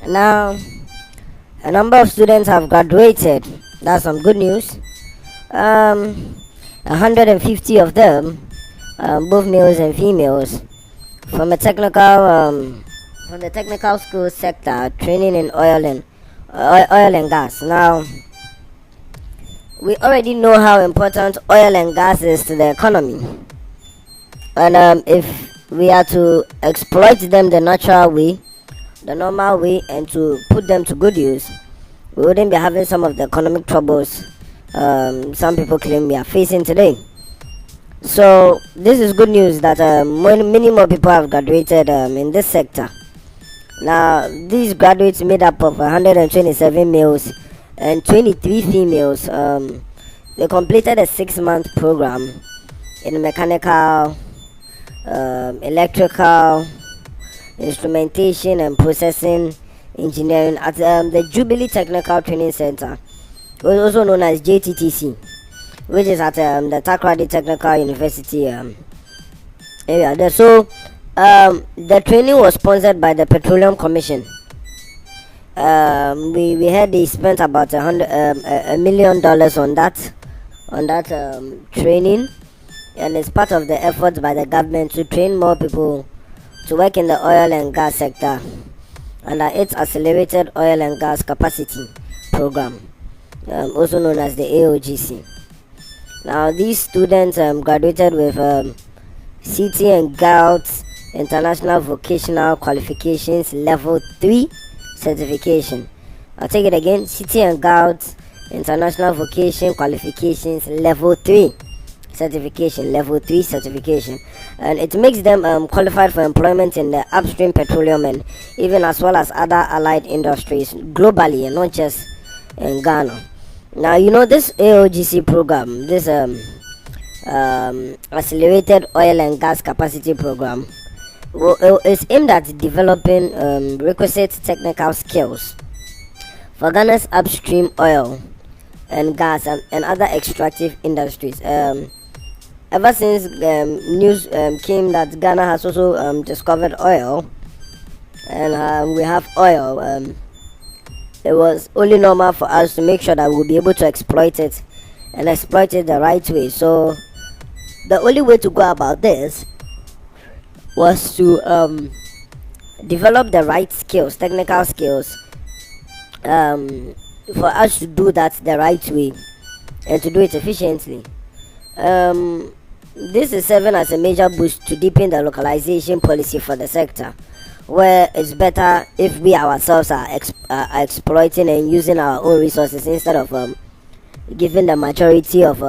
Now, a number of students have graduated. That's some good news. 150 of them, both males and females, from a from the technical school sector, training in oil and gas. Now, we already know how important oil and gas is to the economy, and if we are to exploit them the natural way, the normal way, and to put them to good use, we wouldn't be having some of the economic troubles some people claim we are facing today. So this is good news that many more people have graduated in this sector. Now these graduates made up of 127 males and 23 females. They completed a 6-month program in mechanical, electrical, instrumentation and processing engineering at the Jubilee Technical Training Center, also known as JTTC, which is at the Takrady Technical University area there. So the training was sponsored by the Petroleum Commission. We heard they spent about $1 million on that training, and it's part of the efforts by the government to train more people to work in the oil and gas sector under its Accelerated Oil and Gas Capacity Program, also known as the AOGC. Now, these students graduated with CT and GALT International Vocational Qualifications Level 3 certification. I'll take it again: CT and GALT International Vocation Qualifications Level 3 certification, and it makes them qualified for employment in the upstream petroleum and even as well as other allied industries globally, and not just in Ghana. Now, you know, this AOGC program, this Accelerated Oil and Gas Capacity Program, is aimed at developing requisite technical skills for Ghana's upstream oil and gas and other extractive industries. Ever since news came that Ghana has also discovered oil, and we have oil, it was only normal for us to make sure that we'll be able to exploit it, and exploit it the right way. So the only way to go about this was to develop the right skills, technical skills, for us to do that the right way and to do it efficiently. This is serving as a major boost to deepen the localization policy for the sector, where it's better if we ourselves are exploiting and using our own resources instead of giving the majority of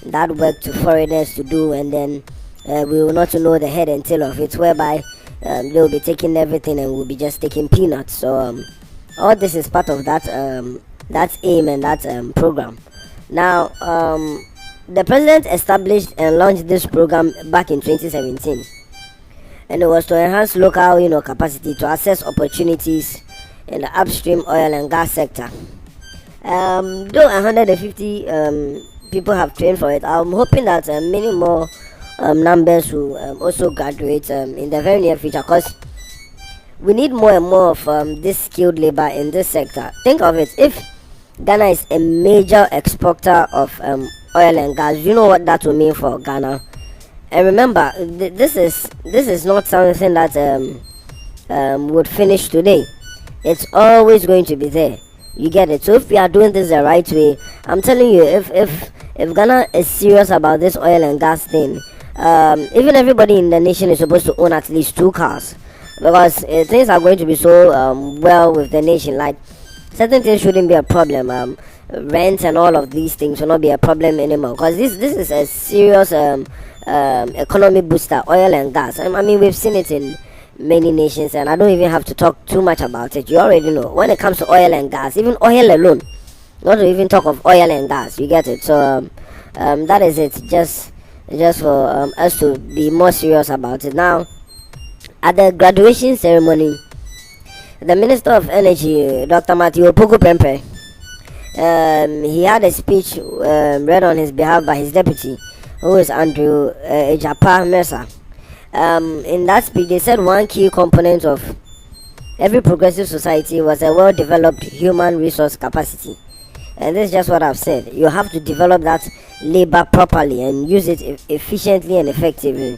that work to foreigners to do, and then we will not know the head and tail of it, whereby they will be taking everything and we'll be just taking peanuts. So all this is part of that aim and that program. Now, the president established and launched this program back in 2017, and it was to enhance local, capacity to access opportunities in the upstream oil and gas sector. Though 150 people have trained for it, I'm hoping that many more numbers will also graduate in the very near future, because we need more and more of this skilled labor in this sector. Think of it: if Ghana is a major exporter of oil and gas, you know what that will mean for Ghana. And remember, this is not something that would finish today. It's always going to be there. You get it? So if we are doing this the right way, I'm telling you, if Ghana is serious about this oil and gas thing, even everybody in the nation is supposed to own at least 2 cars, because things are going to be so well with the nation. Like, certain things shouldn't be a problem. Rent and all of these things will not be a problem anymore, because this is a serious economy booster, oil and gas. I mean, we've seen it in many nations, and I don't even have to talk too much about it. You already know when it comes to oil and gas, even oil alone, not to even talk of oil and gas. You get it? So that is it. Just for us to be more serious about it. Now, at the graduation ceremony, the Minister of Energy, Dr. Matthew Opoku Prempeh, he had a speech read on his behalf by his deputy, who is Andrew Ejapa Mercer. In that speech, they said one key component of Every progressive society was a well-developed human resource capacity. And this is just what I've said. You have to develop that labor properly and use it efficiently and effectively.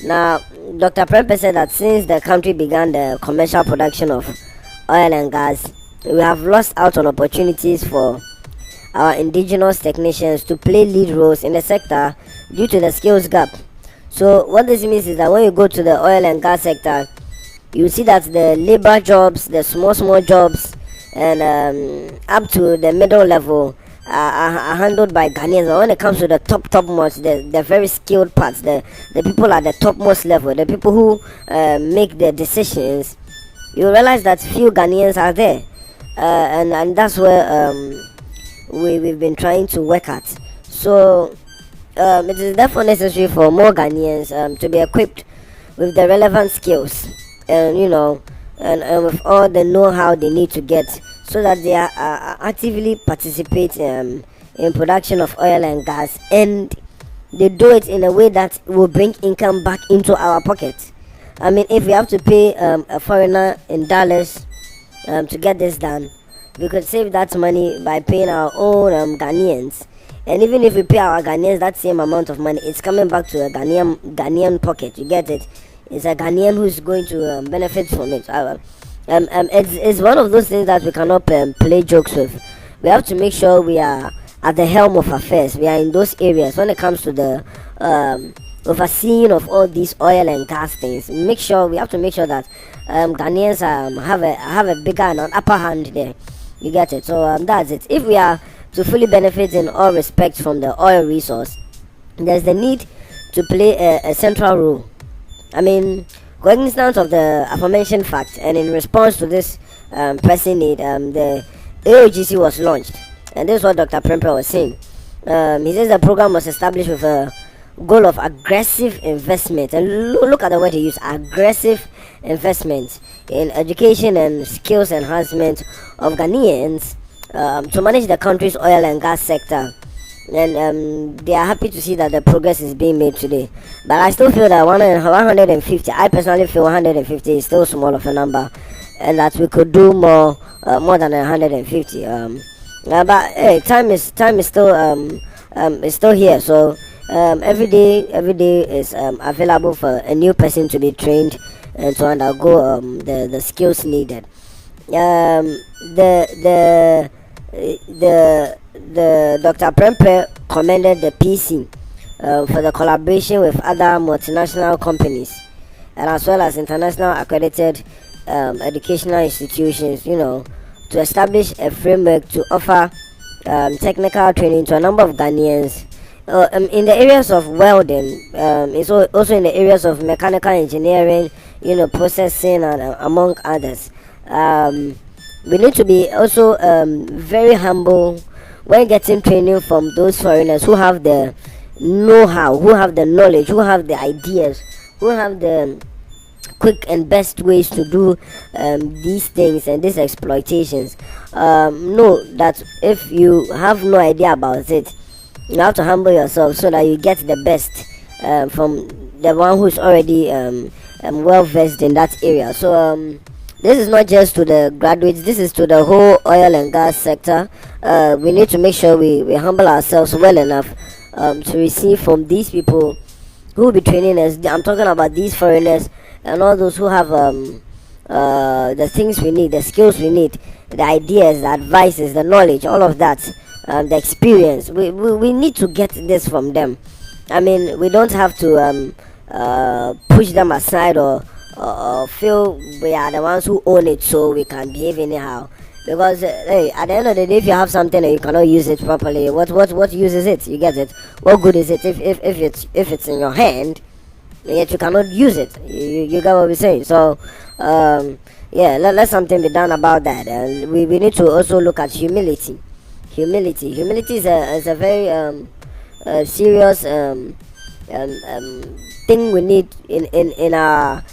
Now, Dr. Prempe said that since the country began the commercial production of oil and gas, we have lost out on opportunities for our indigenous technicians to play lead roles in the sector due to the skills gap. So what this means is that when you go to the oil and gas sector, you see that the labor jobs, the small jobs, and up to the middle level are handled by Ghanaians. But when it comes to the topmost, the very skilled parts, the people at the topmost level, the people who make the decisions, you realize that few Ghanaians are there, and that's where we've been trying to work at. So it is therefore necessary for more Ghanaians to be equipped with the relevant skills, and and with all the know-how they need to get, so that they are actively participate in production of oil and gas, and they do it in a way that will bring income back into our pocket. I mean, if we have to pay a foreigner in dollars to get this done, we could save that money by paying our own Ghanaians. And even if we pay our Ghanaians that same amount of money, it's coming back to a Ghanaian pocket. You get it? It's a Ghanaian who's going to benefit from it. It's one of those things that we cannot play jokes with. We have to make sure we are at the helm of affairs. We are in those areas when it comes to the overseeing of all these oil and gas things. We have to make sure that Ghanaians have a bigger and an upper hand there. You get it? So that's it. If we are to fully benefit in all respects from the oil resource, there's the need to play a central role. I mean, cognizant of the aforementioned fact, and in response to this pressing need, the AOGC was launched, and this is what Dr. Prempe was saying. He says the program was established with a goal of aggressive investment, and look at the word he used: aggressive investment in education and skills enhancement of Ghanaians to manage the country's oil and gas sector. And they are happy to see that the progress is being made today. But I still feel that 150, I personally feel 150 is still small of a number, and that we could do more than 150. But hey, time is still here. So every day is available for a new person to be trained and to undergo the skills needed. The Dr. Prempe commended the PC for the collaboration with other multinational companies, and as well as international accredited educational institutions, to establish a framework to offer technical training to a number of Ghanaians in the areas of welding, it's also in the areas of mechanical engineering, processing, and among others. We need to be also very humble when getting training from those foreigners who have the know-how, who have the knowledge, who have the ideas, who have the quick and best ways to do these things and these exploitations. Know that if you have no idea about it, you have to humble yourself so that you get the best from the one who's already well versed in that area. So this is not just to the graduates, this is to the whole oil and gas sector. We need to make sure we humble ourselves well enough to receive from these people who will be training us. I'm talking about these foreigners and all those who have the things we need, the skills we need, the ideas, the advices, the knowledge, all of that, the experience. We need to get this from them. I mean, we don't have to push them aside or feel we are the ones who own it, so we can behave anyhow. Because hey, at the end of the day, if you have something and you cannot use it properly, what use is it? You get it? What good is it if it's in your hand, yet you cannot use it? You get what we're saying? So yeah, let something be done about that. And we need to also look at humility. Humility is a very serious thing we need in our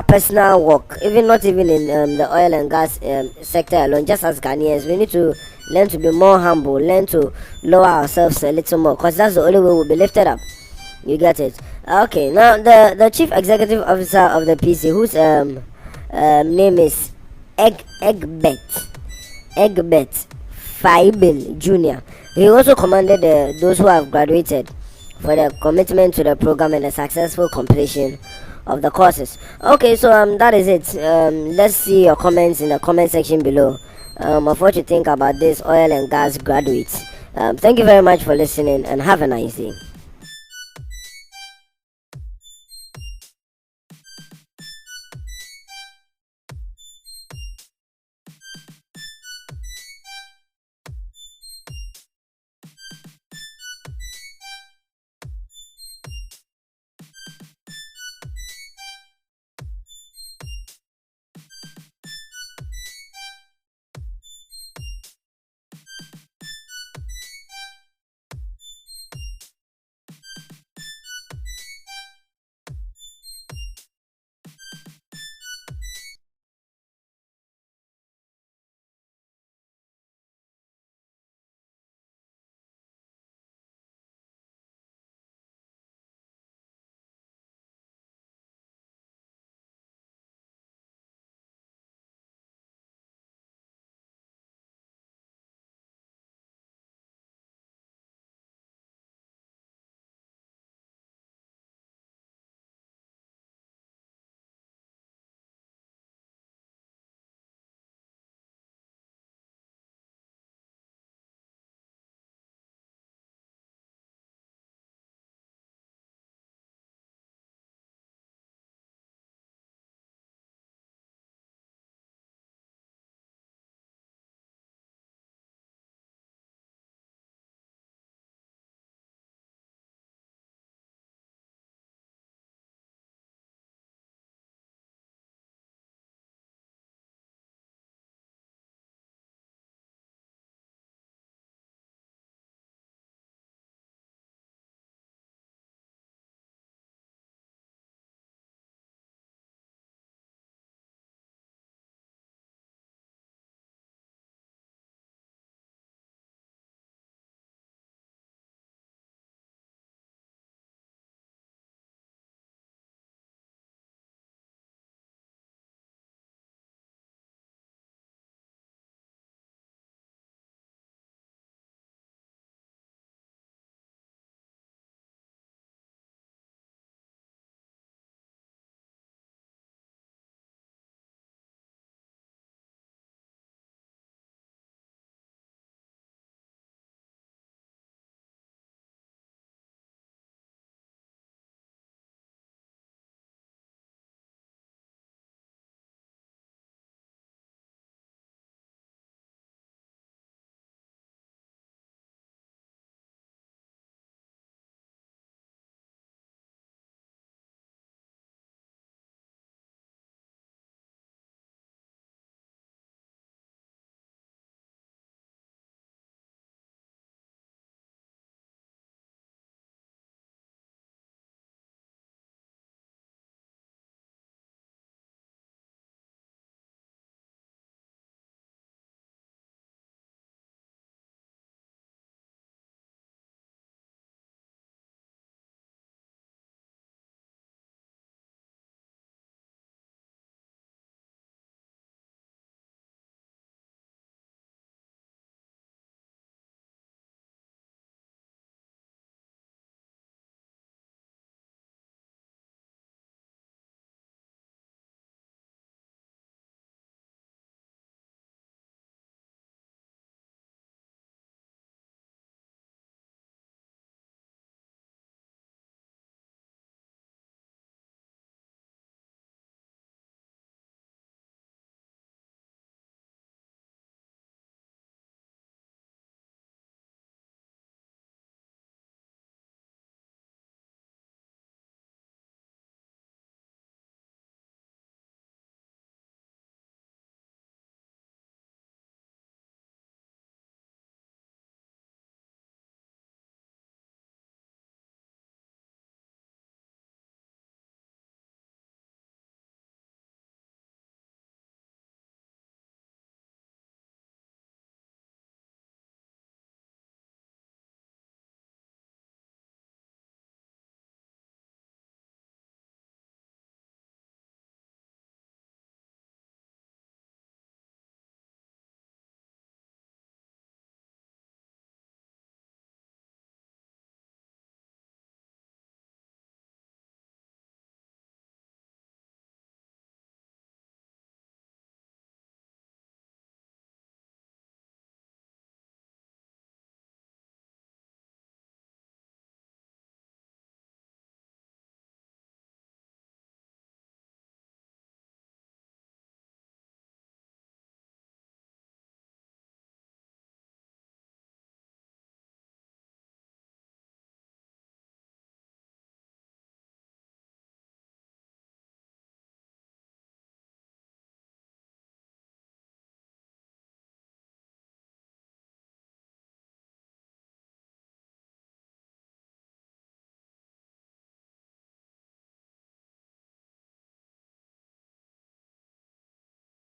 personal work, not even in the oil and gas sector alone. Just as Ghanaians, we need to learn to be more humble, learn to lower ourselves a little more, because that's the only way we'll be lifted up. You get it? Okay, now the chief executive officer of the PC, whose name is Egbert Faibin Jr. He also commended those who have graduated for their commitment to the program and the successful completion of the courses. Okay, so that is it. Let's see your comments in the comment section below of what you think about this oil and gas graduates. Thank you very much for listening and have a nice day.